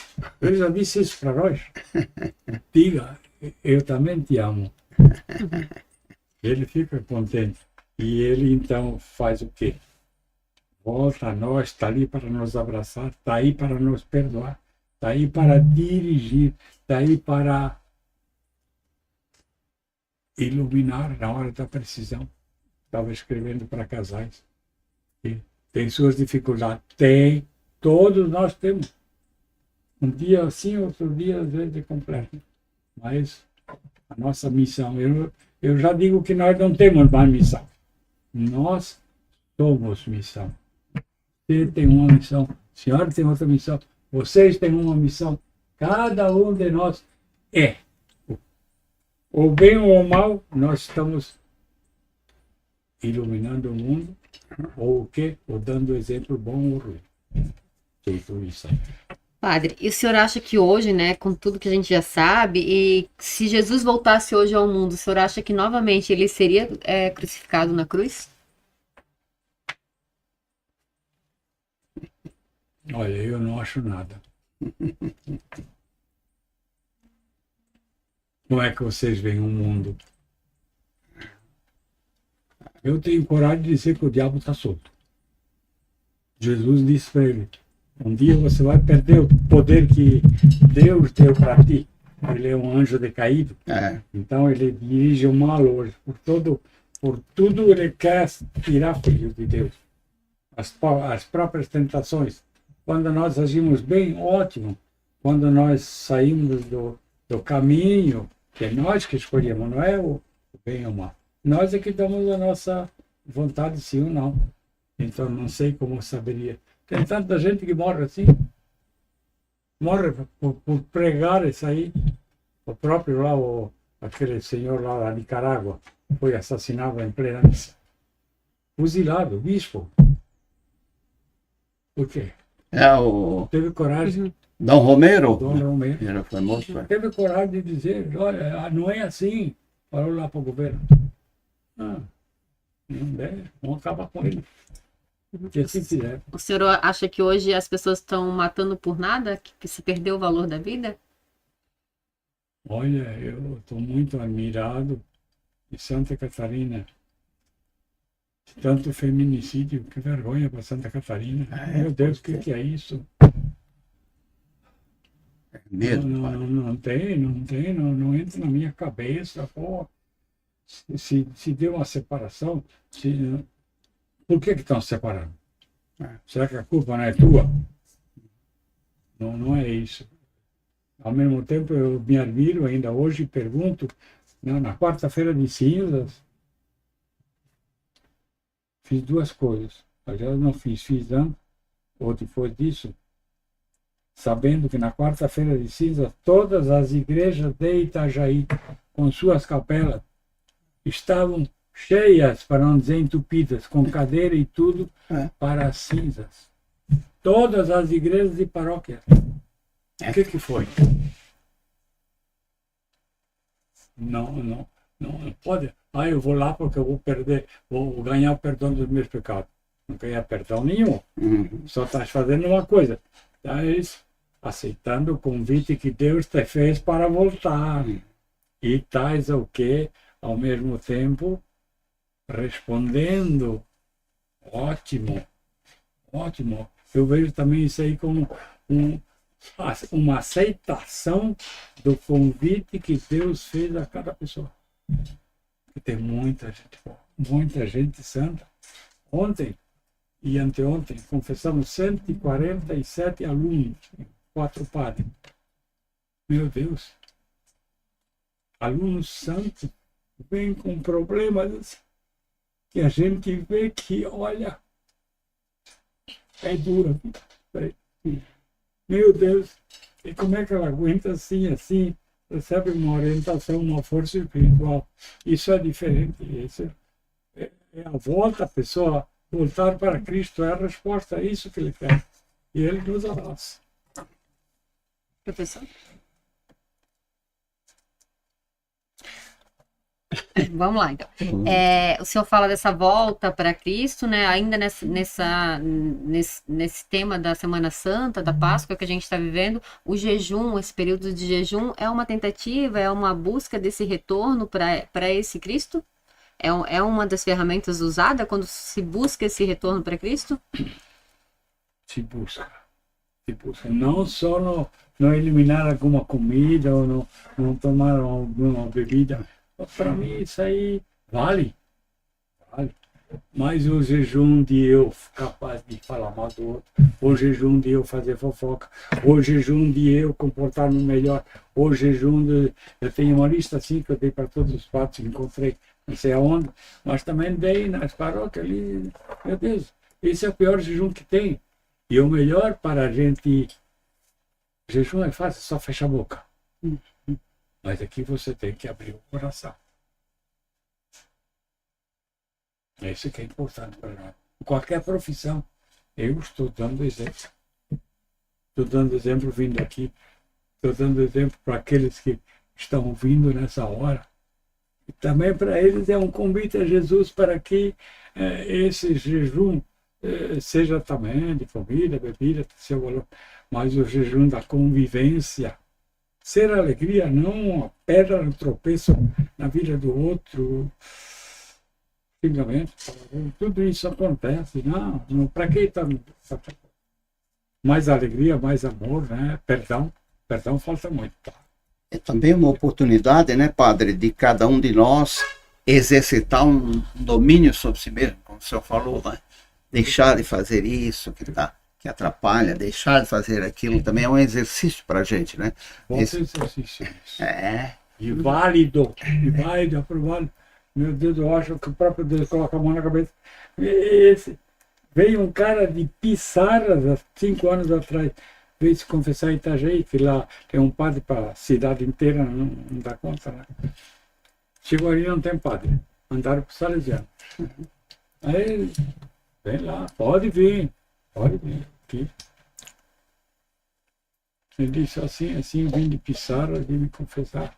Ele já disse isso para nós. Diga, eu também te amo. Ele fica contente. E ele então faz o quê? Volta a nós, está ali para nos abraçar, está aí para nos perdoar, está aí para dirigir, está aí para iluminar na hora da precisão. Estava escrevendo para casais. E tem suas dificuldades? Tem. Todos nós temos. Um dia assim, outro dia às vezes é completo. Mas a nossa missão, eu já digo que nós não temos mais missão. Nós somos missão. Você tem uma missão, a senhora tem outra missão, vocês têm uma missão. Cada um de nós é. Ou bem ou mal, nós estamos iluminando o mundo, ou o quê? Ou dando exemplo bom ou ruim. Feito isso aí. Padre, e o senhor acha que hoje, né, com tudo que a gente já sabe, e se Jesus voltasse hoje ao mundo, o senhor acha que novamente ele seria crucificado na cruz? Olha, eu não acho nada. Como é que vocês veem o mundo? Eu tenho coragem de dizer que o diabo está solto. Jesus disse para ele, um dia você vai perder o poder que Deus deu para ti. Ele é um anjo decaído. Então ele dirige o mal hoje. Por tudo ele quer tirar filhos de Deus. As próprias tentações. Quando nós agimos bem, ótimo. Quando nós saímos do caminho, que é nós que escolhemos, não é o bem ou o mal. Nós é que damos a nossa vontade, sim ou não. Então não sei como saberia. Tem tanta gente que morre assim. Morre por pregar isso aí. O próprio lá, aquele senhor lá da Nicarágua, foi assassinado em plena missa. Fuzilado, bispo. Por quê? Teve coragem. Dom Romero? Dom Romero. Ele foi morto. Teve coragem de dizer, olha, não é assim. Falou lá para o governo. Não deve, vamos acabar com ele. Que assim fizer. O senhor acha que hoje as pessoas estão matando por nada? Que se perdeu o valor da vida? Olha, eu estou muito admirado de Santa Catarina. Tanto feminicídio, que vergonha para Santa Catarina. Meu Deus, o que é isso? Medo, não tem, entra na minha cabeça. Pô. Se deu uma separação, por que estão separando? Será que a culpa não é tua? Não é isso. Ao mesmo tempo, eu me admiro ainda hoje e pergunto, na quarta-feira de cinzas, fiz duas coisas. Aliás, não fiz antes ou depois disso, sabendo que na quarta-feira de cinzas, todas as igrejas de Itajaí, com suas capelas, estavam cheias, para não dizer entupidas, com cadeira e tudo, para as cinzas. Todas as igrejas e paróquias. O que foi? Não pode. Eu vou lá porque eu vou ganhar o perdão dos meus pecados. Não ganhar perdão nenhum. Só estás fazendo uma coisa. Estás aceitando o convite que Deus te fez para voltar. E estás o quê? Ao mesmo tempo, respondendo. Ótimo. Eu vejo também isso aí como uma aceitação do convite que Deus fez a cada pessoa. E tem muita gente santa. Ontem e anteontem confessamos 147 alunos, 4 padres. Meu Deus! Alunos santos vêm com problemas que a gente vê que, olha, é dura. Meu Deus! E como é que ela aguenta assim? recebe uma orientação, uma força espiritual. Isso é diferente. Isso é a volta, a pessoa voltar para Cristo, é a resposta, é isso que ele quer. E ele nos abraça. Professor? Vamos lá, então. O senhor fala dessa volta para Cristo, né? Ainda nesse tema da Semana Santa, da Páscoa que a gente está vivendo, o jejum, esse período de jejum, é uma tentativa, é uma busca desse retorno para esse Cristo? É uma das ferramentas usadas quando se busca esse retorno para Cristo? Se busca. Não só não eliminar alguma comida ou não tomar alguma bebida. Para mim isso aí vale. Mas o jejum de eu capaz de falar mal do outro, o jejum de eu fazer fofoca, o jejum de eu comportar-me melhor, o jejum de... Eu tenho uma lista assim que eu dei para todos os padres que encontrei, não sei aonde, mas também dei nas paróquias ali. Meu Deus, esse é o pior jejum que tem. E o melhor para a gente... Jejum é fácil, só fecha a boca. Mas aqui você tem que abrir o coração. É isso que é importante para nós. Qualquer profissão, eu estou dando exemplo. Estou dando exemplo vindo aqui. Estou dando exemplo para aqueles que estão vindo nessa hora. E também para eles é um convite a Jesus para que esse jejum seja também de comida, bebida, seu valor, mas o jejum da convivência. Ser alegria, não a pedra no tropeço na vida do outro. Xingamento, tudo isso acontece. Não para que está mais alegria, mais amor, né? Perdão falta muito. Tá? É também uma oportunidade, né, padre, de cada um de nós exercitar um domínio sobre si mesmo, como o senhor falou, né? Deixar de fazer isso que atrapalha, deixar de fazer aquilo também é um exercício para a gente, né? Bom exercício. É. E válido, aprovado. Meu Deus, eu acho que o próprio Deus coloca a mão na cabeça. Veio um cara de Pissaras, há 5 anos atrás, veio se confessar em Itajaí, que lá tem um padre para a cidade inteira, não dá conta, né? Chegou ali, não tem padre. Mandaram para o Salesiano. Aí, vem lá, pode vir aqui. Ele disse assim, vim de Pissaras, vim me confessar,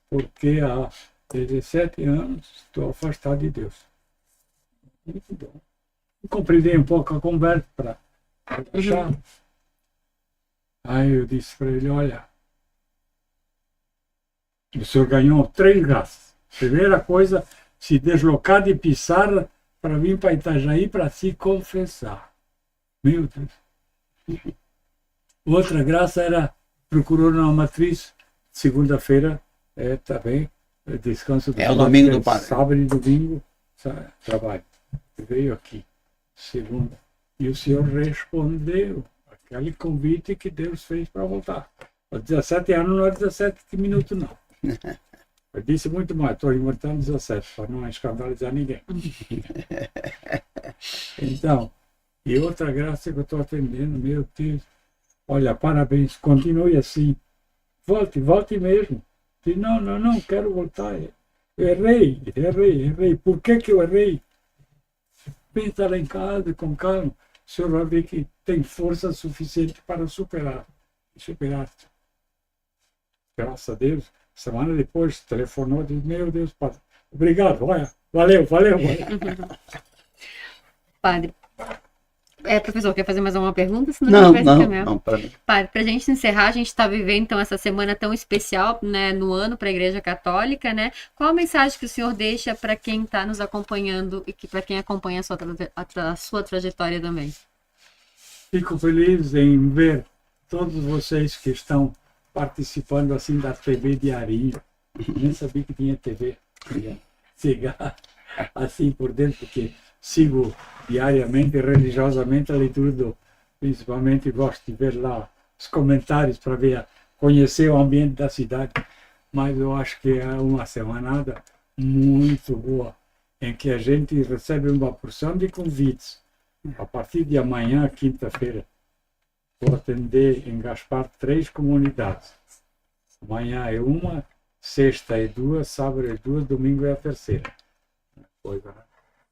porque há 17 anos estou afastado de Deus. Muito bom. Compreendei um pouco a conversa para achar. Aí eu disse para ele, olha, o senhor ganhou 3 graças. Primeira coisa, se deslocar de Pissarra para vir para Itajaí para se confessar. Meu Deus. Outra graça era, procurou numa matriz, segunda-feira, também, descanso do o domingo do padre. Sábado e domingo, trabalho. Veio aqui, segunda. E o senhor respondeu aquele convite que Deus fez para voltar. Aos 17 anos não é 17 minutos, não. Eu disse muito mais, estou inventando 17, para não escandalizar ninguém. Então, e outra graça que eu estou atendendo, meu Deus, olha, parabéns, continue assim. Volte mesmo. Diz, não, quero voltar. Eu errei. Por que eu errei? Pensa lá em casa, com calma. O senhor vai ver que tem força suficiente para superar. Graças a Deus. Semana depois, telefonou e disse, meu Deus, padre, obrigado, olha, valeu. Padre, professor, quer fazer mais uma pergunta? Senão não, para mim. Padre, para a gente encerrar, a gente está vivendo então essa semana tão especial, né, no ano para a Igreja Católica, né? Qual a mensagem que o senhor deixa para quem está nos acompanhando e para quem acompanha a sua trajetória também? Fico feliz em ver todos vocês que estão participando assim da TV diarinho. Nem sabia que tinha TV. Chegar assim por dentro, porque sigo diariamente, religiosamente, a leitura principalmente gosto de ver lá os comentários para conhecer o ambiente da cidade. Mas eu acho que é uma semanada muito boa, em que a gente recebe uma porção de convites. A partir de amanhã, quinta-feira, vou atender em Gaspar 3 comunidades. Amanhã é uma, sexta é duas, sábado é duas, domingo é a terceira. Coisa, né?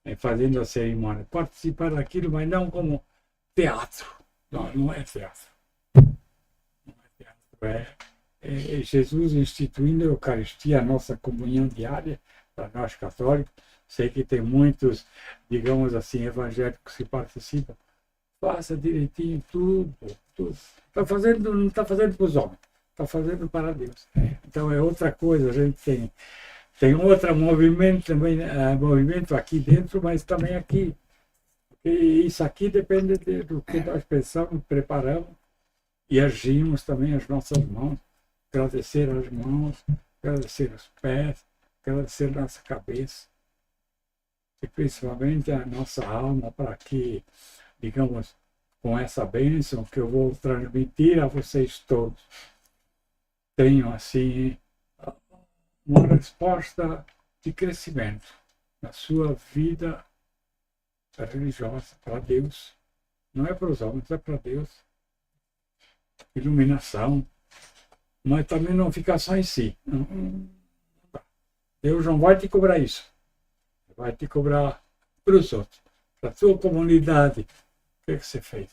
É fazendo a cerimônia. Participar daquilo, mas não como teatro. Não, não é teatro. Não é teatro. É Jesus instituindo a Eucaristia, a nossa comunhão diária, para nós católicos. Sei que tem muitos, digamos assim, evangélicos que participam. Faça direitinho tudo. Não está fazendo para os homens, está fazendo para Deus. Então é outra coisa, a gente tem outro movimento também, movimento aqui dentro, mas também aqui. E isso aqui depende do que nós pensamos, preparamos e agimos também as nossas mãos. Agradecer as mãos, agradecer os pés, agradecer a nossa cabeça. E principalmente a nossa alma, para que, digamos, com essa bênção que eu vou transmitir a vocês todos, tenham, assim, uma resposta de crescimento na sua vida religiosa, para Deus. Não é para os homens, é para Deus. Iluminação. Mas também não ficar só em si. Deus não vai te cobrar isso. Vai te cobrar para os outros, para a tua comunidade. O que você fez?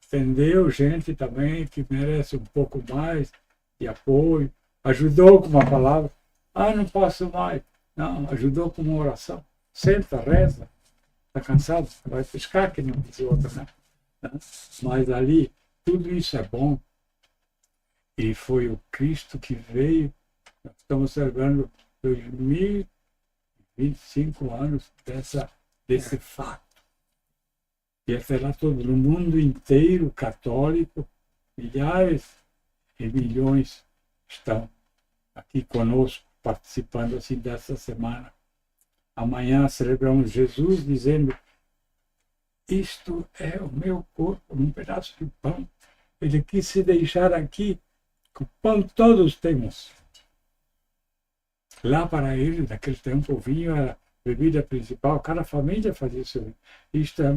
Entendeu gente também que merece um pouco mais de apoio. Ajudou com uma palavra. Ah, não posso mais. Não, ajudou com uma oração. Senta, reza. Está cansado? Vai piscar que não diz outra, né? Mas ali, tudo isso é bom. E foi o Cristo que veio. Nós estamos celebrando 2025 anos desse fato. E até lá todo no mundo inteiro, católico, milhares e milhões estão aqui conosco, participando assim dessa semana. Amanhã celebramos Jesus dizendo: isto é o meu corpo, um pedaço de pão. Ele quis se deixar aqui, que o pão todos temos. Lá para ele, naquele tempo, o vinho era a bebida principal, cada família fazia isso. Isto é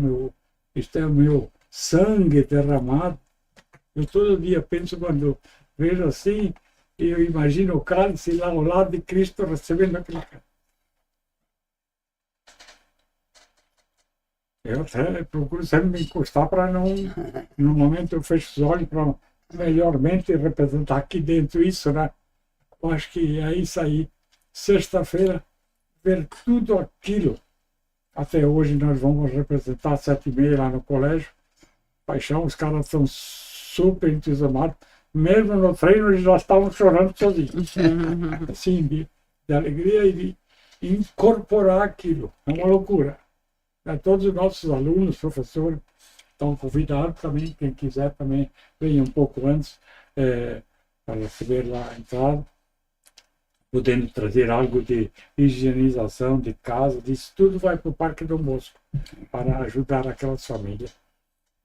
o meu sangue derramado. Eu todo dia penso, quando vejo assim, eu imagino o cálice lá ao lado de Cristo recebendo aquele cálice. Eu até procuro sempre me encostar para não, no momento eu fecho os olhos para melhormente representar aqui dentro isso, né? Eu acho que é isso aí. Sexta-feira, ver tudo aquilo. Até hoje nós vamos representar às 7h30 lá no colégio. Paixão, os caras estão super entusiasmados. Mesmo no treino eles já estavam chorando sozinhos. Assim, de alegria e de incorporar aquilo. É uma loucura. Todos os nossos alunos, professores, estão convidados também. Quem quiser também venha um pouco antes para receber lá a entrada. Podendo trazer algo de higienização de casa, disso tudo vai para o Parque Dom Bosco, para ajudar aquelas famílias.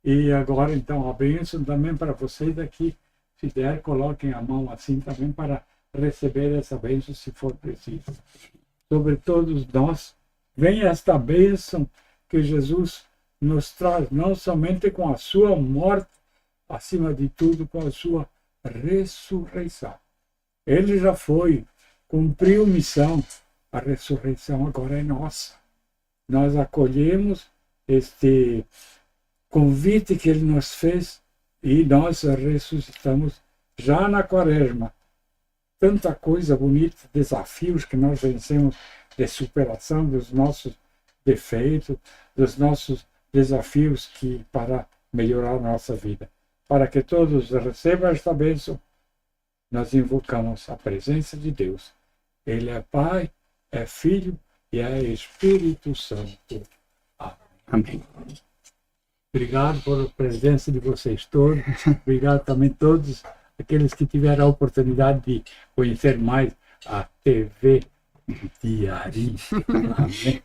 E agora, então, a bênção também para vocês aqui, se der, coloquem a mão assim também para receber essa bênção, se for preciso. Sobre todos nós, vem esta bênção que Jesus nos traz, não somente com a sua morte, acima de tudo, com a sua ressurreição. Ele já foi, cumpriu missão, a ressurreição agora é nossa. Nós acolhemos este convite que ele nos fez e nós ressuscitamos já na Quaresma. Tanta coisa bonita, desafios que nós vencemos de superação dos nossos defeitos, dos nossos desafios para melhorar a nossa vida. Para que todos recebam esta bênção, nós invocamos a presença de Deus. Ele é Pai, é Filho e é Espírito Santo. Amém. Obrigado pela presença de vocês todos. Obrigado também a todos aqueles que tiveram a oportunidade de conhecer mais a TV Diari. Amém.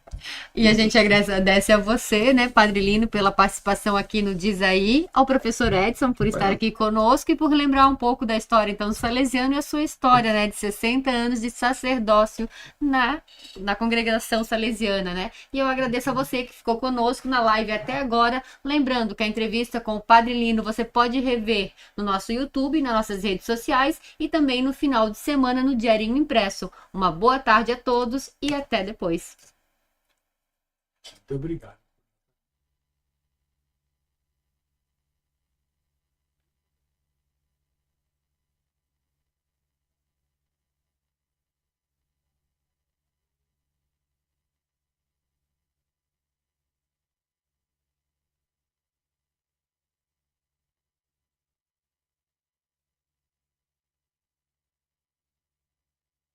E a gente agradece a você, né, Padre Lino, pela participação aqui no Diz Aí, ao professor Edson por estar aqui conosco e por lembrar um pouco da história, então, do salesiano e a sua história, né, de 60 anos de sacerdócio na congregação salesiana, né? E eu agradeço a você que ficou conosco na live até agora, lembrando que a entrevista com o Padre Lino você pode rever no nosso YouTube, nas nossas redes sociais e também no final de semana no Diarinho Impresso. Uma boa tarde a todos e até depois. Muito obrigado.